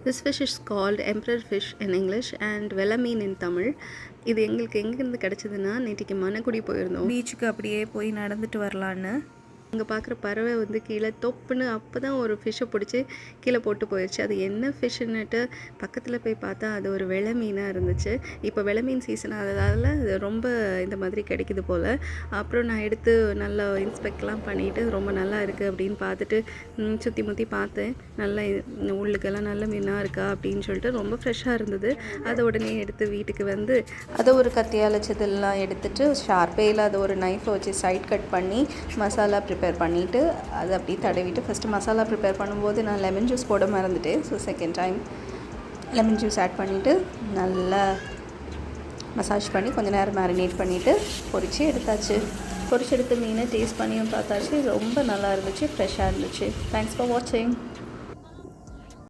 This fish is called emperor fish in English and வெல மீன் in Tamil. இது எங்களுக்கு எங்கேருந்து கிடச்சிதுன்னா, நேற்றுக்கு மணக்குடி போயிருந்தோம். பீச்சுக்கு அப்படியே போய் நடந்துட்டு வரலான்னு. அங்கே பார்க்குற பறவை வந்து கீழே தொப்புன்னு அப்போ தான் ஒரு ஃபிஷ்ஷை பிடிச்சி கீழே போட்டு போயிடுச்சு. அது என்ன ஃபிஷ்ஷுன்னுட்டு பக்கத்தில் போய் பார்த்தா அது ஒரு வெலை மீனாக இருந்துச்சு. இப்போ வெலை மீன் சீசன் ஆனதால் அது ரொம்ப இந்த மாதிரி கிடைக்குது போல். அப்புறம் நான் எடுத்து நல்லா இன்ஸ்பெக்ட்லாம் பண்ணிவிட்டு ரொம்ப நல்லா இருக்குது அப்படின்னு பார்த்துட்டு சுற்றி முற்றி பார்த்தேன். நல்லா உள்ளுக்கெல்லாம் நல்ல மீனாக இருக்கா அப்படின்னு சொல்லிட்டு ரொம்ப ஃப்ரெஷ்ஷாக இருந்தது. அதை உடனே எடுத்து வீட்டுக்கு வந்து அதை ஒரு கத்தியால் செதெல்லாம் எடுத்துட்டு ஷார்ப்பே இல்லாத ஒரு நைஃபை வச்சு சைட் கட் பண்ணி மசாலா ப்ரிப்பேர் பண்ணிவிட்டு அதை அப்படியே தடவிட்டு ஃபஸ்ட்டு மசாலா ப்ரிப்பேர் பண்ணும்போது நான் லெமன் ஜூஸ் போட மறந்துட்டேன். So second time lemon juice add பண்ணிவிட்டு நல்லா மசாஜ் பண்ணி கொஞ்சம் நேரம் மேரினேட் பண்ணிவிட்டு பொரித்து எடுத்தாச்சு. பொரிச்சு எடுத்து மீனை டேஸ்ட் பண்ணியும் பார்த்தாச்சு. ரொம்ப நல்லா இருந்துச்சு, ஃப்ரெஷ்ஷாக இருந்துச்சு. தேங்க்ஸ் ஃபார் வாட்சிங்.